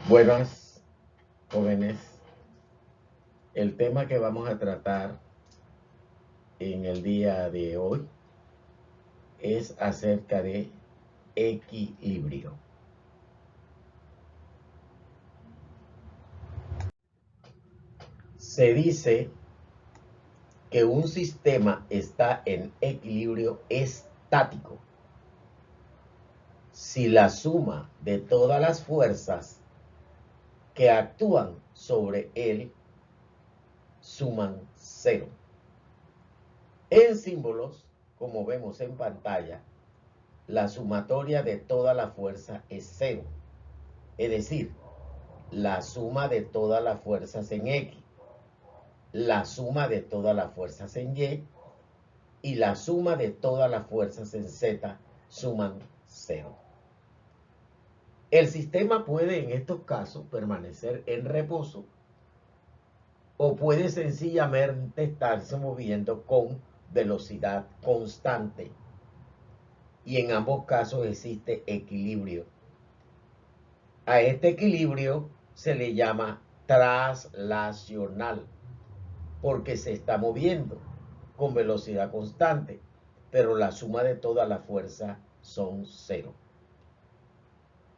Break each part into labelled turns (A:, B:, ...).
A: Buenas, jóvenes. El tema que vamos a tratar en el día de hoy es acerca de equilibrio. Se dice que un sistema está en equilibrio estático si la suma de todas las fuerzas que actúan sobre él suman 0. En símbolos, como vemos en pantalla, la sumatoria de toda la fuerza es 0. Es decir, la suma de todas las fuerzas en X, la suma de todas las fuerzas en Y y la suma de todas las fuerzas en Z suman 0. El sistema puede en estos casos permanecer en reposo o puede sencillamente estarse moviendo con velocidad constante, y en ambos casos existe equilibrio. A este equilibrio se le llama traslacional porque se está moviendo con velocidad constante, pero la suma de toda la fuerza son 0.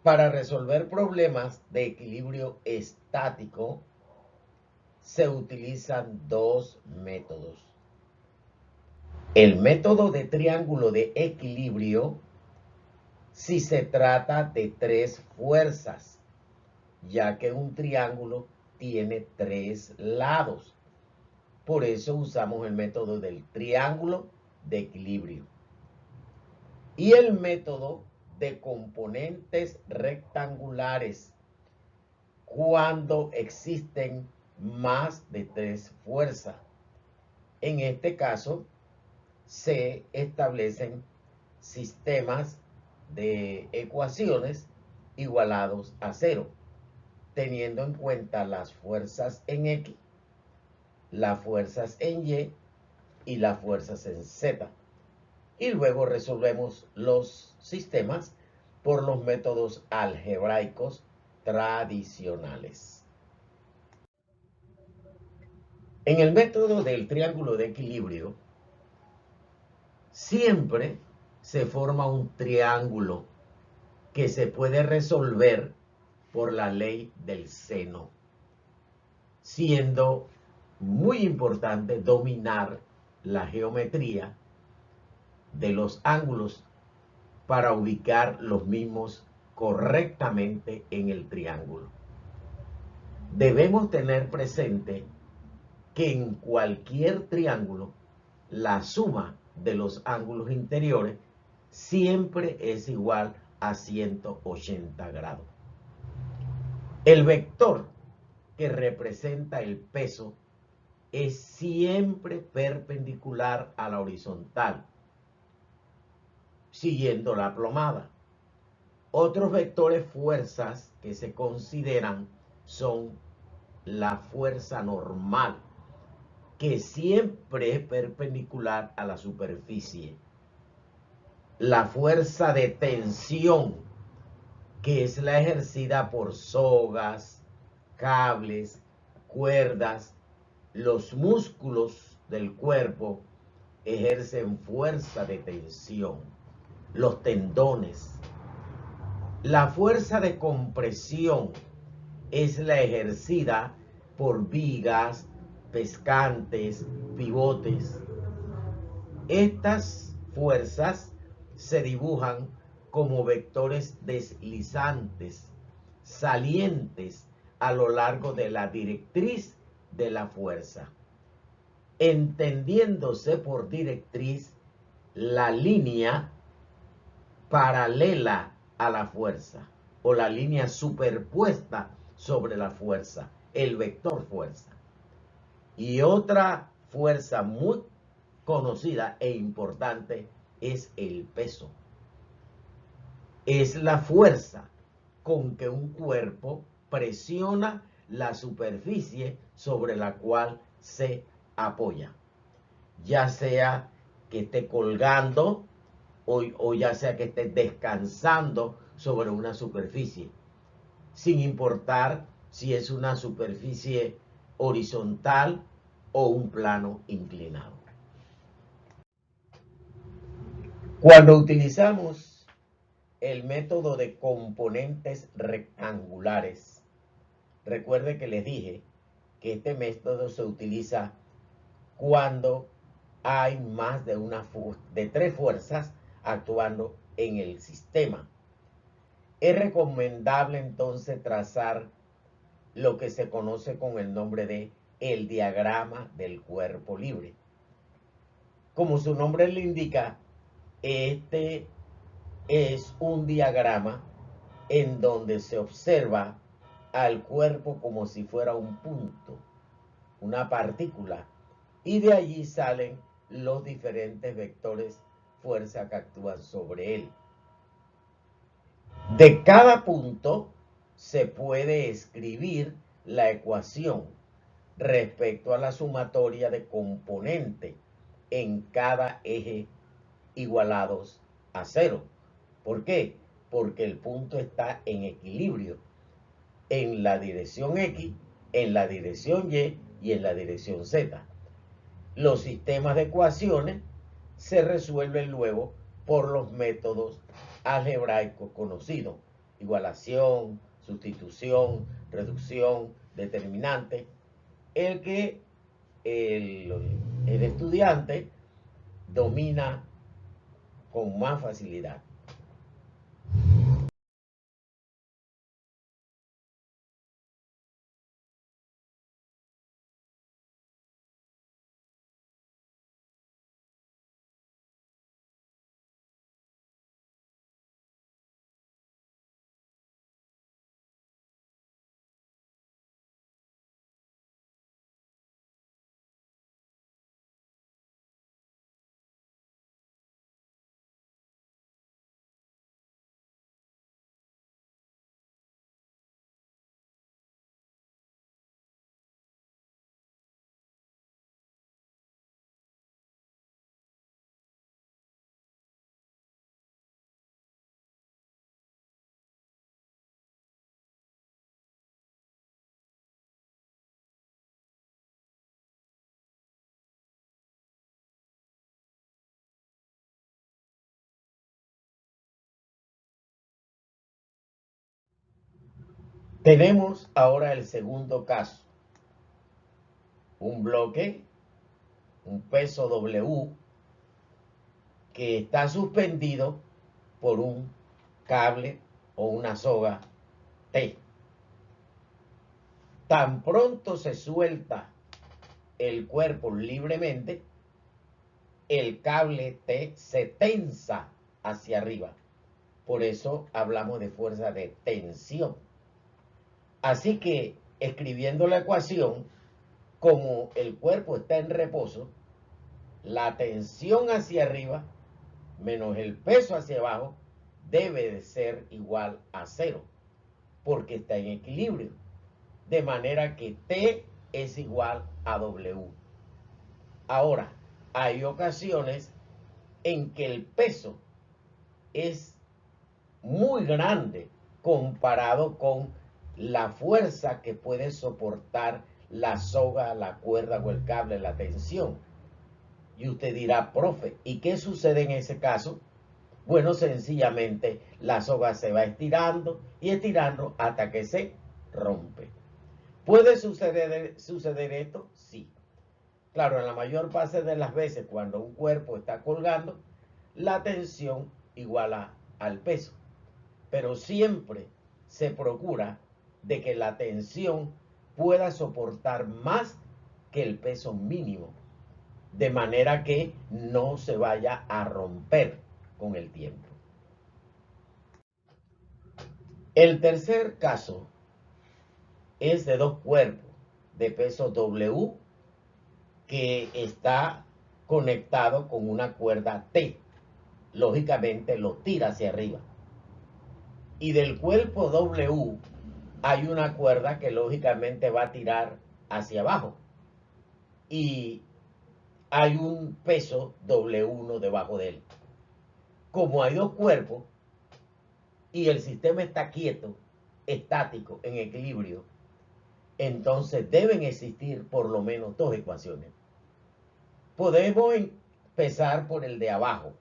A: Para resolver problemas de equilibrio estático se utilizan dos métodos. El método de triángulo de equilibrio si se trata de 3 fuerzas, ya que un triángulo tiene 3 lados. Por eso usamos el método del triángulo de equilibrio. Y el método de componentes rectangulares cuando existen más de 3 fuerzas. En este caso, se establecen sistemas de ecuaciones igualados a 0, teniendo en cuenta las fuerzas en X, las fuerzas en Y y las fuerzas en Z. Y luego resolvemos los sistemas por los métodos algebraicos tradicionales. En el método del triángulo de equilibrio, siempre se forma un triángulo que se puede resolver por la ley del seno, siendo muy importante dominar la geometría de los ángulos para ubicar los mismos correctamente en el triángulo. Debemos tener presente que en cualquier triángulo la suma de los ángulos interiores siempre es igual a 180 grados. El vector que representa el peso es siempre perpendicular a la horizontal, siguiendo la plomada. Otros vectores fuerzas que se consideran son la fuerza normal, que siempre es perpendicular a la superficie. La fuerza de tensión, que es la ejercida por sogas, cables, cuerdas. Los músculos del cuerpo ejercen fuerza de tensión. Los tendones. La fuerza de compresión es la ejercida por vigas, pescantes, pivotes. Estas fuerzas se dibujan como vectores deslizantes, salientes a lo largo de la directriz de la fuerza, entendiéndose por directriz la línea paralela a la fuerza o la línea superpuesta sobre la fuerza, el vector fuerza. Y otra fuerza muy conocida e importante es el peso. Es la fuerza con que un cuerpo presiona la superficie sobre la cual se apoya, ya sea que esté colgando o ya sea que esté descansando sobre una superficie. sin importar si es una superficie horizontal o un plano inclinado. Cuando utilizamos el método de componentes rectangulares, recuerde que les dije que este método se utiliza cuando hay más de 3 fuerzas actuando en el sistema. Es recomendable entonces trazar lo que se conoce con el nombre de el diagrama del cuerpo libre. Como su nombre le indica, este es un diagrama en donde se observa al cuerpo como si fuera un punto, una partícula, y de allí salen los diferentes vectores fuerza que actúan sobre él. De cada punto se puede escribir la ecuación respecto a la sumatoria de componente en cada eje igualados a 0. ¿Por qué? Porque el punto está en equilibrio en la dirección X, en la dirección Y y en la dirección Z. Los sistemas de ecuaciones se resuelven luego por los métodos algebraicos conocidos: igualación, sustitución, reducción, determinante, el que el estudiante domina con más facilidad. Tenemos ahora el segundo caso: un bloque, un peso W, que está suspendido por un cable o una soga T. Tan pronto se suelta el cuerpo libremente, el cable T se tensa hacia arriba. Por eso hablamos de fuerza de tensión. Así que, escribiendo la ecuación, como el cuerpo está en reposo, la tensión hacia arriba menos el peso hacia abajo debe de ser igual a 0, porque está en equilibrio. De manera que T es igual a W. Ahora, hay ocasiones en que el peso es muy grande comparado con la fuerza que puede soportar la soga, la cuerda o el cable, la tensión. Y usted dirá: profe, ¿y qué sucede en ese caso? Bueno, sencillamente la soga se va estirando y estirando hasta que se rompe. ¿Puede suceder esto? Sí. Claro, en la mayor parte de las veces cuando un cuerpo está colgando, la tensión iguala al peso. Pero siempre se procura de que la tensión pueda soportar más que el peso mínimo, de manera que no se vaya a romper con el tiempo. El tercer caso es de dos cuerpos de peso W que está conectado con una cuerda T. Lógicamente lo tira hacia arriba. Y del cuerpo W hay una cuerda que lógicamente va a tirar hacia abajo. Y hay un peso W1 debajo de él. Como hay dos cuerpos y el sistema está quieto, estático, en equilibrio, entonces deben existir por lo menos dos ecuaciones. Podemos empezar por el de abajo,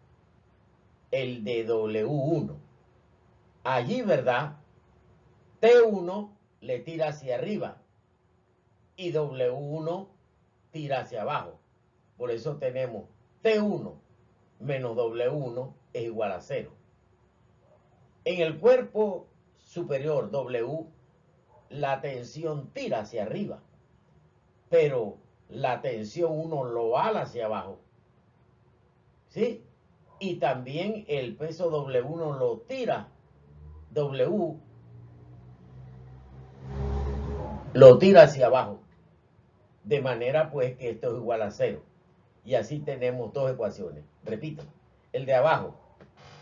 A: el de W1. Allí, ¿verdad? T1 le tira hacia arriba y W1 tira hacia abajo. Por eso tenemos T1 menos W1 es igual a 0. En el cuerpo superior W, la tensión tira hacia arriba, pero la tensión 1 lo ala hacia abajo. ¿Sí? Y también el peso W1 lo tira, W lo tira hacia abajo. De manera pues que esto es igual a 0. Y así tenemos dos ecuaciones. Repito, el de abajo,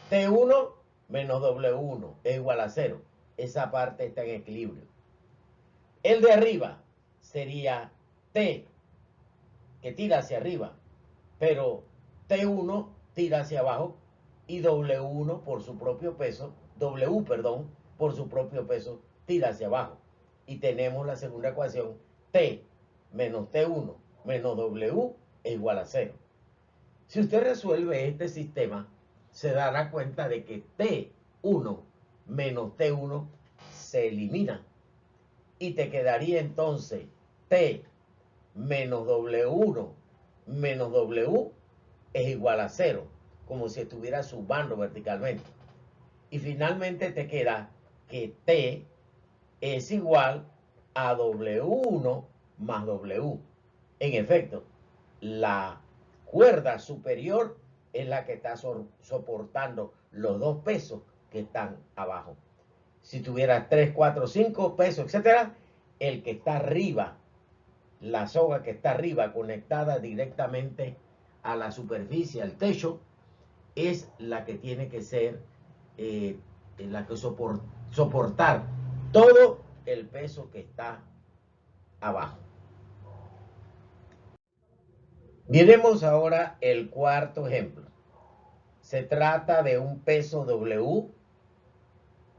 A: T1 menos W1 es igual a 0. Esa parte está en equilibrio. El de arriba sería T, que tira hacia arriba, pero T1 tira hacia abajo y W1 por su propio peso, por su propio peso tira hacia abajo. Y tenemos la segunda ecuación, T menos T1 menos W es igual a 0. Si usted resuelve este sistema, se dará cuenta de que T1 menos T1 se elimina. Y te quedaría entonces T menos W1 menos W es igual a 0, como si estuviera sumando verticalmente. Y finalmente te queda que T es igual a W1 más W. En efecto, la cuerda superior es la que está soportando los dos pesos que están abajo. Si tuvieras 3, 4, 5 pesos, etcétera, el que está arriba, la soga que está arriba conectada directamente a la superficie, al techo, es la que tiene que ser la que soportar todo el peso que está abajo. Miremos ahora el cuarto ejemplo. Se trata de un peso W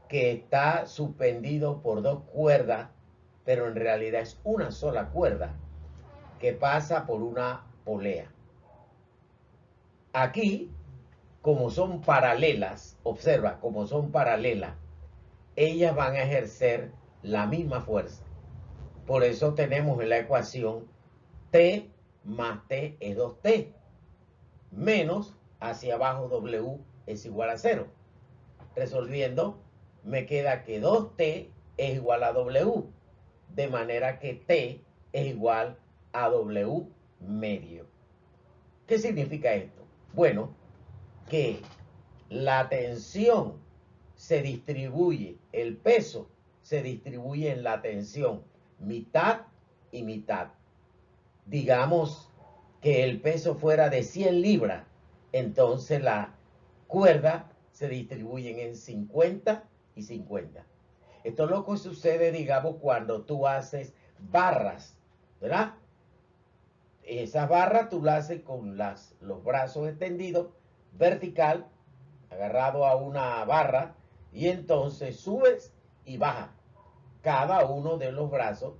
A: que está suspendido por dos cuerdas, pero en realidad es una sola cuerda que pasa por una polea. Aquí, como son paralelas, observa, como son paralelas, ellas van a ejercer la misma fuerza. Por eso tenemos en la ecuación T más T es 2T, menos hacia abajo W es igual a 0. Resolviendo, me queda que 2T es igual a W, de manera que T es igual a W medio. ¿Qué significa esto? Bueno, que la tensión se distribuye, el peso se distribuye en la tensión mitad y mitad. Digamos que el peso fuera de 100 libras, entonces la cuerda se distribuyen en 50 y 50. Esto es lo que sucede, digamos, cuando tú haces barras, ¿verdad? Esas barras tú las haces con los brazos extendidos, vertical, agarrado a una barra, y entonces subes y bajas. Cada uno de los brazos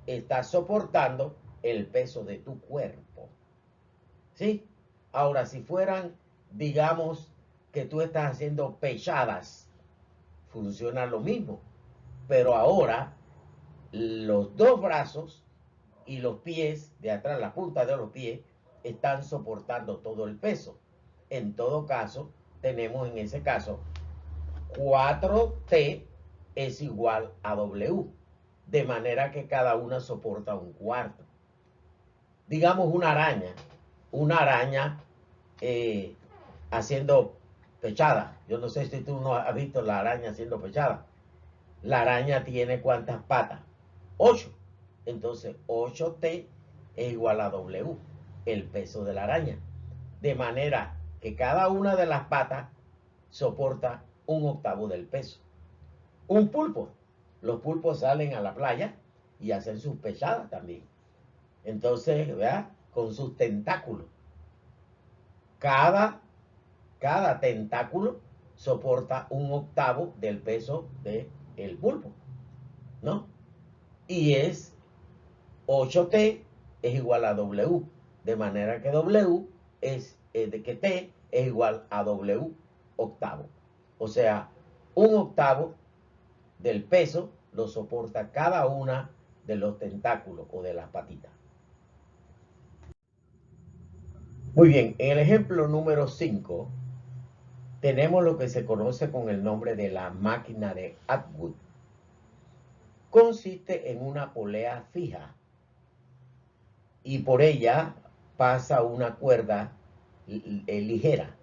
A: está soportando el peso de tu cuerpo. ¿Sí? Ahora, si fueran, digamos, que tú estás haciendo pechadas, funciona lo mismo. Pero ahora, los dos brazos y los pies de atrás, la punta de los pies, están soportando todo el peso. En todo caso, tenemos en ese caso 4T es igual a W, de manera que cada una soporta un cuarto. Digamos una araña haciendo pechada. Yo no sé si tú no has visto la araña haciendo pechada. La araña tiene ¿cuántas patas? 8. Entonces 8T es igual a W, el peso de la araña. De manera que cada una de las patas soporta un octavo del peso. Un pulpo. Los pulpos salen a la playa y hacen sus pechadas también. Entonces, ¿verdad? Con sus tentáculos. Cada tentáculo soporta un octavo del peso de el bulbo, ¿no? Y es 8t es igual a W, de manera que W es de que T es igual a W octavo. O sea, un octavo del peso lo soporta cada una de los tentáculos o de las patitas. Muy bien, en el ejemplo número 5 tenemos lo que se conoce con el nombre de la máquina de Atwood. Consiste en una polea fija y por ella pasa una cuerda ligera.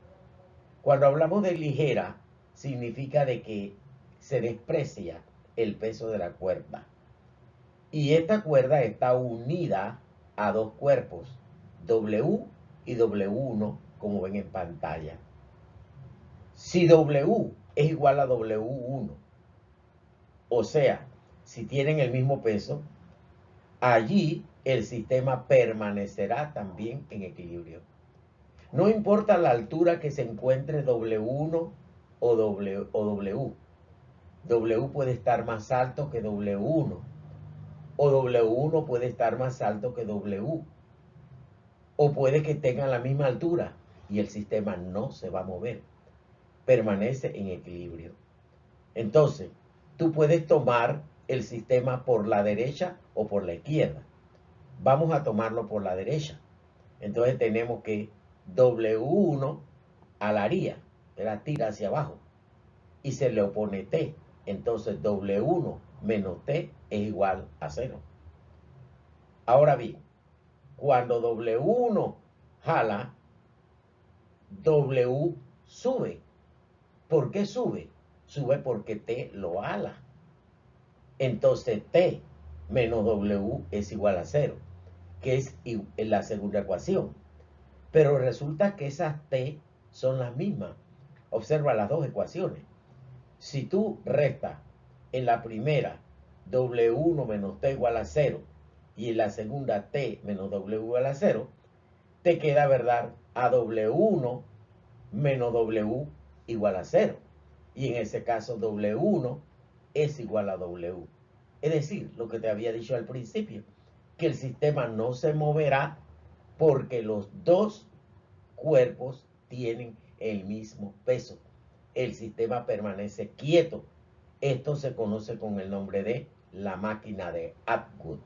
A: Cuando hablamos de ligera, significa de que se desprecia el peso de la cuerda. Y esta cuerda está unida a dos cuerpos, W y W1, como ven en pantalla. Si W es igual a W1, o sea, si tienen el mismo peso, allí el sistema permanecerá también en equilibrio. No importa la altura que se encuentre W1 o W. W puede estar más alto que W1 o W1 puede estar más alto que W, o puede que tengan la misma altura y el sistema no se va a mover, permanece en equilibrio. Entonces, tú puedes tomar el sistema por la derecha o por la izquierda. Vamos a tomarlo por la derecha. Entonces tenemos que W1 alaría, tira hacia abajo, y se le opone T. Entonces W1 menos T es igual a 0. Ahora bien, cuando W1 jala, W sube. ¿Por qué sube? Sube porque T lo jala. Entonces T menos W es igual a 0, que es la segunda ecuación. Pero resulta que esas T son las mismas. Observa las dos ecuaciones. Si tú restas en la primera W1 menos T igual a 0 y en la segunda T menos W igual a 0, te queda, ¿verdad?, a W1 menos W igual a 0. Y en ese caso W1 es igual a W. Es decir, lo que te había dicho al principio, que el sistema no se moverá porque los dos cuerpos tienen el mismo peso. El sistema permanece quieto. Esto se conoce con el nombre de la máquina de Atwood.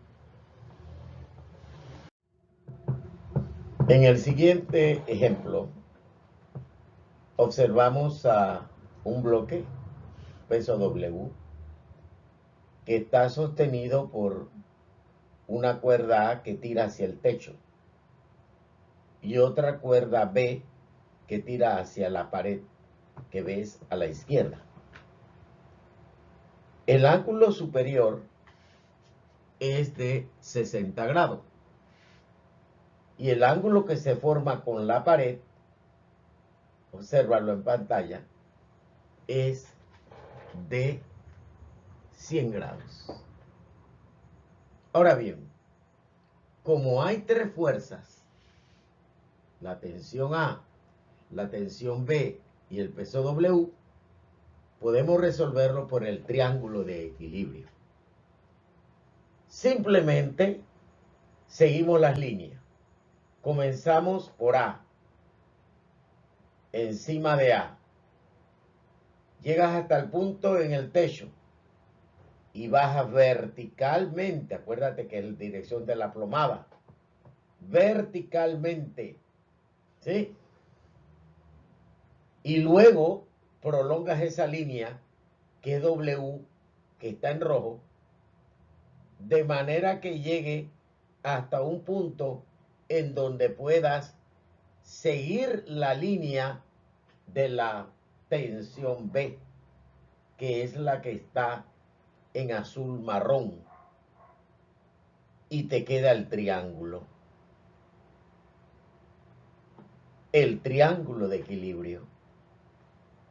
A: En el siguiente ejemplo, observamos a un bloque, peso W, que está sostenido por una cuerda A que tira hacia el techo y otra cuerda B que tira hacia la pared que ves a la izquierda. El ángulo superior es de 60 grados y el ángulo que se forma con la pared, obsérvalo en pantalla, es de 100 grados. Ahora bien, como hay tres fuerzas, la tensión A, la tensión B y el peso W, podemos resolverlo por el triángulo de equilibrio. Simplemente seguimos las líneas. Comenzamos por A, encima de A. Llegas hasta el punto en el techo y bajas verticalmente. Acuérdate que es la dirección de la plomada. Verticalmente. ¿Sí? Y luego prolongas esa línea que es W, que está en rojo, de manera que llegue hasta un punto en donde puedas seguir la línea de la tensión B, que es la que está en azul marrón, y te queda el triángulo. El triángulo de equilibrio.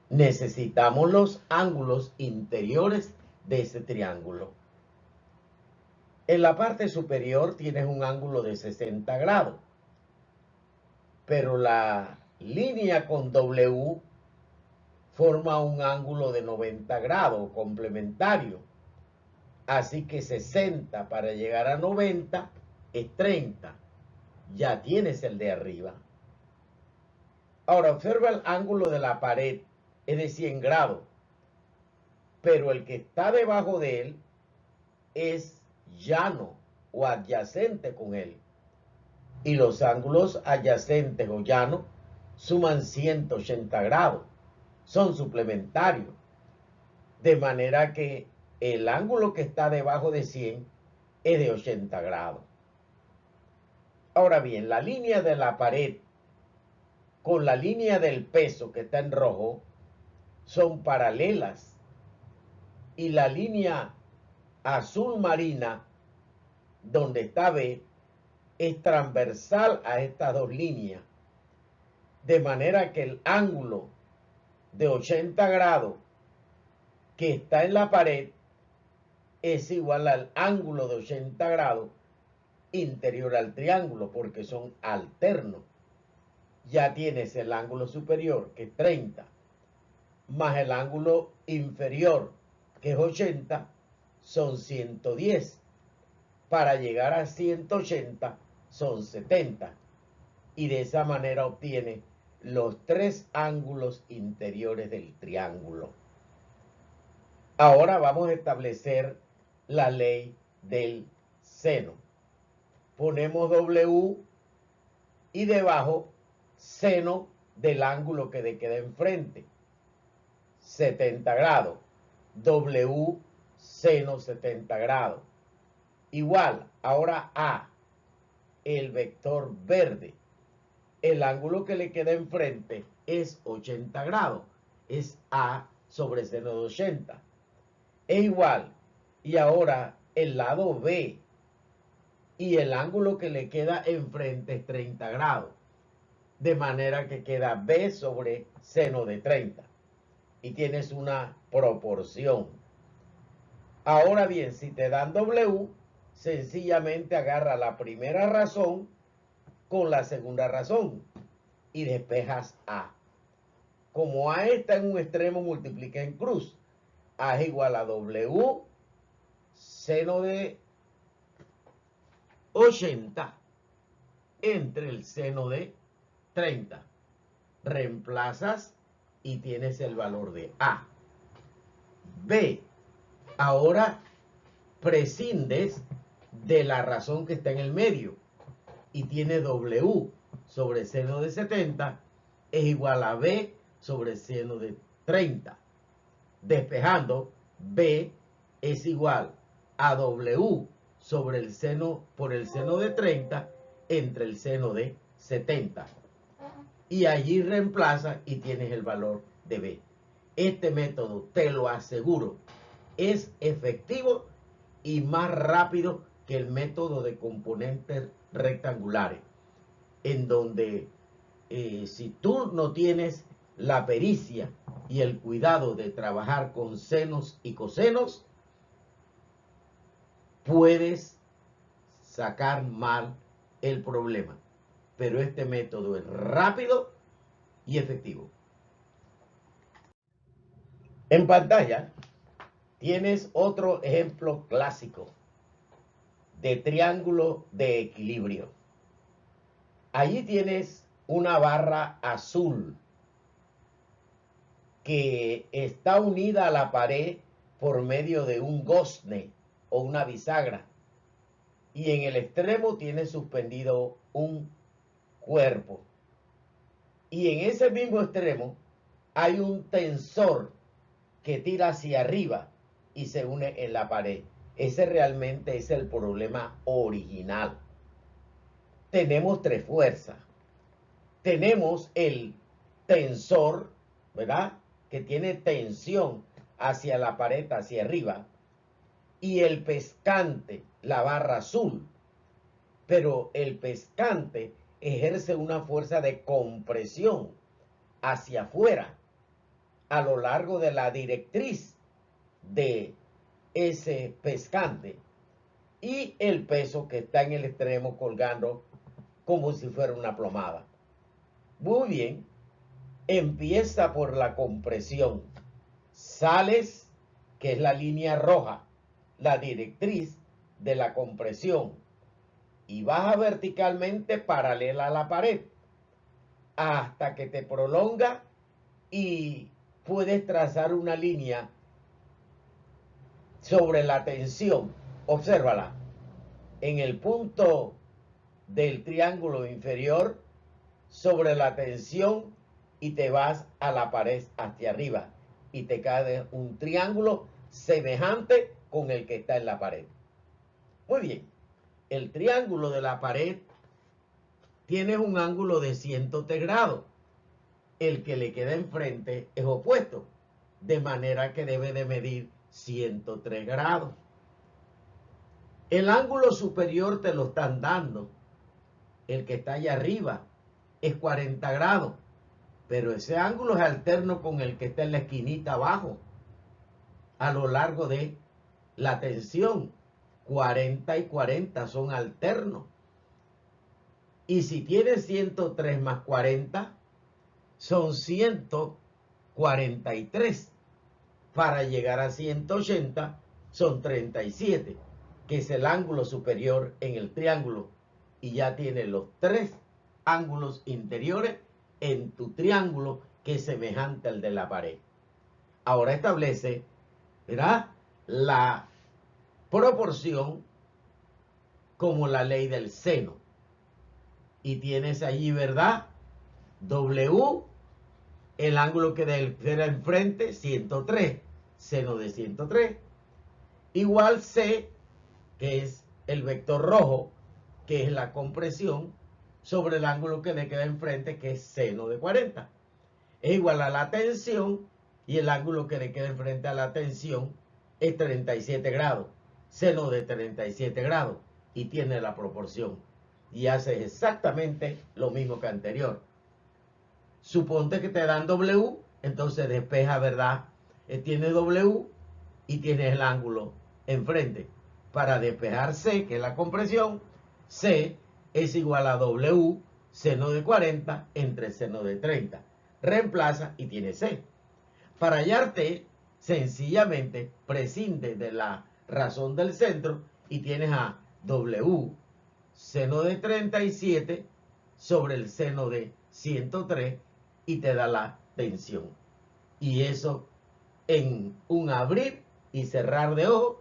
A: Necesitamos los ángulos interiores de ese triángulo. En la parte superior tienes un ángulo de 60 grados, pero la línea con W forma un ángulo de 90 grados complementario. Así que 60 para llegar a 90 es 30. Ya tienes el de arriba. Ahora observa el ángulo de la pared, es de 100 grados. Pero el que está debajo de él es llano o adyacente con él. Y los ángulos adyacentes o llanos suman 180 grados. Son suplementarios. De manera que el ángulo que está debajo de 100 es de 80 grados. Ahora bien, la línea de la pared con la línea del peso que está en rojo son paralelas. Y la línea azul marina, donde está B, es transversal a estas dos líneas. De manera que el ángulo de 80 grados que está en la pared es igual al ángulo de 80 grados interior al triángulo, porque son alternos. Ya tienes el ángulo superior, que es 30, más el ángulo inferior, que es 80, son 110. Para llegar a 180 son 70. Y de esa manera obtiene los tres ángulos interiores del triángulo. Ahora vamos a establecer la ley del seno. Ponemos W y debajo seno del ángulo que le queda enfrente. 70 grados. W seno 70 grados. Igual, ahora A, el vector verde. El ángulo que le queda enfrente es 80 grados. Es A sobre seno de 80. Es igual. Y ahora el lado B. Y el ángulo que le queda enfrente es 30 grados. De manera que queda B sobre seno de 30. Y tienes una proporción. Ahora bien, si te dan W, sencillamente agarra la primera razón con la segunda razón y despejas A. Como A está en un extremo, multiplica en cruz. A es igual a W seno de 80 entre el seno de 30. Reemplazas y tienes el valor de A. B. Ahora prescindes de la razón que está en el medio y tiene W sobre seno de 70 es igual a B sobre seno de 30. Despejando, B es igual a W sobre el seno por el seno de 30 entre el seno de 70. Y allí reemplaza y tienes el valor de B. Este método, te lo aseguro, es efectivo y más rápido que el método de componentes rectangulares, en donde si tú no tienes la pericia y el cuidado de trabajar con senos y cosenos, puedes sacar mal el problema. Pero este método es rápido y efectivo. En pantalla tienes otro ejemplo clásico de triángulo de equilibrio. Allí tienes una barra azul que está unida a la pared por medio de un gozne o una bisagra. Y en el extremo tiene suspendido un cuerpo. Y en ese mismo extremo hay un tensor que tira hacia arriba y se une en la pared. Ese realmente es el problema original. Tenemos tres fuerzas. Tenemos el tensor, ¿verdad?, que tiene tensión hacia la pared, hacia arriba, y el pescante, la barra azul. Pero el pescante ejerce una fuerza de compresión hacia afuera a lo largo de la directriz de ese pescante y el peso que está en el extremo colgando como si fuera una plomada. Muy bien, empieza por la compresión. Sales, que es la línea roja, la directriz de la compresión, y baja verticalmente paralela a la pared hasta que te prolonga y puedes trazar una línea sobre la tensión. Obsérvala. En el punto del triángulo inferior, sobre la tensión, y te vas a la pared hacia arriba y te cae un triángulo semejante con el que está en la pared. Muy bien, el triángulo de la pared tiene un ángulo de 103 grados. El que le queda enfrente es opuesto, de manera que debe de medir 103 grados. El ángulo superior te lo están dando, el que está allá arriba, es 40 grados, pero ese ángulo es alterno con el que está en la esquinita abajo, a lo largo de la tensión. 40 y 40 son alternos. Y si tienes 103 más 40, son 143. Para llegar a 180 son 37, que es el ángulo superior en el triángulo. Y ya tienes los tres ángulos interiores en tu triángulo, que es semejante al de la pared. Ahora establece, ¿verdad?, la proporción como la ley del seno. Y tienes allí, ¿verdad?, W, el ángulo que era enfrente, 103, seno de 103, igual C, que es el vector rojo, que es la compresión, sobre el ángulo que le queda enfrente, que es seno de 40. Es igual a la tensión, y el ángulo que le queda enfrente a la tensión es 37 grados, seno de 37 grados, y tiene la proporción. Y haces exactamente lo mismo que anterior. Suponte que te dan W, entonces despeja, ¿verdad? Tiene W y tienes el ángulo enfrente. Para despejar C, que es la compresión, C es igual a W, seno de 40 entre seno de 30. Reemplaza y tiene C. Para hallar T, sencillamente prescinde de la razón del centro y tienes a W, seno de 37 sobre el seno de 103, y te da la tensión. Y eso, en un abrir y cerrar de ojos,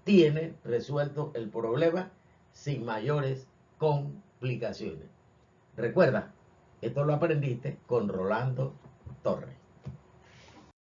A: tiene resuelto el problema sin mayores complicaciones. Recuerda, esto lo aprendiste con Rolando Torres.